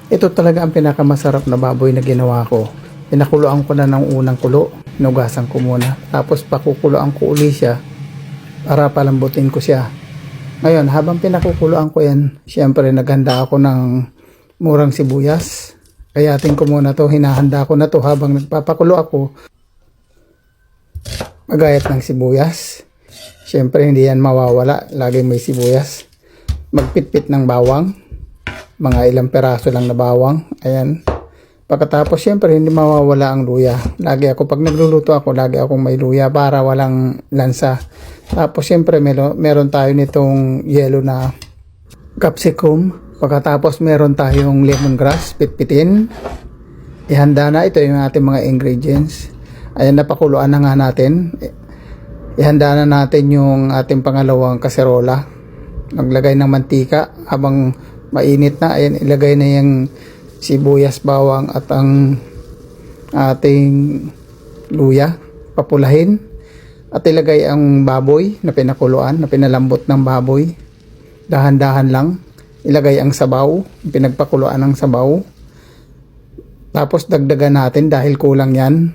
Ito talaga ang pinakamasarap na baboy na ginawa ko. Pinakuluan ko na ng unang kulo. Hinugasan ko muna. Tapos pakukuluan ko uli siya para palambutin ko siya. Ngayon, habang pinakukuluan ko yan, syempre naghanda ako ng murang sibuyas. Kayatin ko muna to, hinahanda ko na to habang nagpapakulo ako. Magayat ng sibuyas. Syempre hindi yan mawawala, lagi may sibuyas. Magpitpit ng bawang. Mga ilang peraso lang na bawang. Ayan. Pagkatapos syempre hindi mawawala ang luya. Lagi ako, pag nagluluto ako, lagi akong may luya para walang lansa. Tapos syempre meron tayo nitong yellow na capsicum. Pagkatapos meron tayong lemongrass, pitpitin. Ihanda na, ito yung ating mga ingredients. Ayan, napakuluan na nga natin. Ihanda na natin yung ating pangalawang kaserola. Maglagay ng mantika habang mainit na. Ayan, ilagay na yung sibuyas, bawang at ang ating luya. Papulahin. At ilagay ang baboy na pinakuluan, na pinalambot ng baboy. Dahan-dahan lang. Ilagay ang sabaw, pinagpakuluan ng sabaw. Tapos dagdagan natin dahil kulang yan.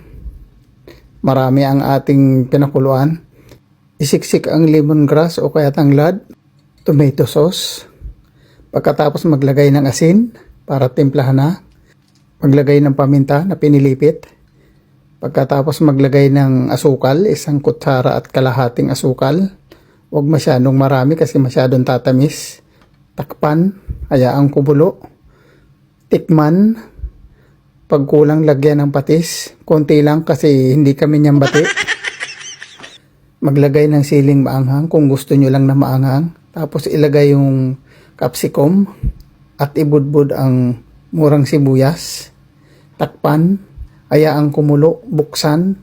Marami ang ating pinakuluan. Isiksik ang lemongrass o kaya tanglad, tomato sauce. Pagkatapos maglagay ng asin para timplahan na. Maglagay ng paminta na pinilipit. Pagkatapos maglagay ng asukal, 1 kutsara at kalahating asukal. Huwag masyadong marami kasi masyadong tatamis. Takpan, hayaang kumulo. Tikman. Pag kulang, lagyan ng patis. Konti lang kasi hindi kami niyang bati. Maglagay ng siling maanghang kung gusto nyo lang na maanghang. Tapos ilagay yung capsicum at ibudbud ang murang sibuyas. Takpan. Hayaang kumulo, buksan.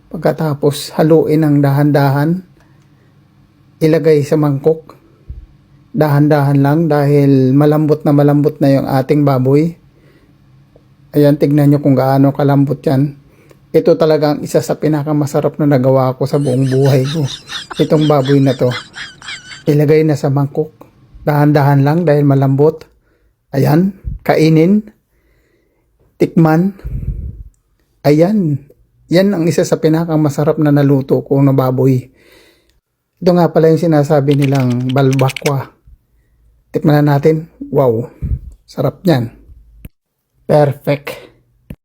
Pagkatapos haluin ng dahan-dahan. Ilagay sa mangkok. Dahan-dahan lang dahil malambot na yung ating baboy. Ayan, tignan nyo kung gaano kalambot yan. Ito talagang isa sa pinakamasarap na nagawa ko sa buong buhay ko. Itong baboy na to. Ilagay na sa mangkok. Dahan-dahan lang dahil malambot. Ayan, kainin. Tikman. Ayan, yan ang isa sa pinakamasarap na naluto ko na baboy. Ito nga pala yung sinasabi nilang balbakwa. Tikman na natin. Wow, sarap niyan. Perfect.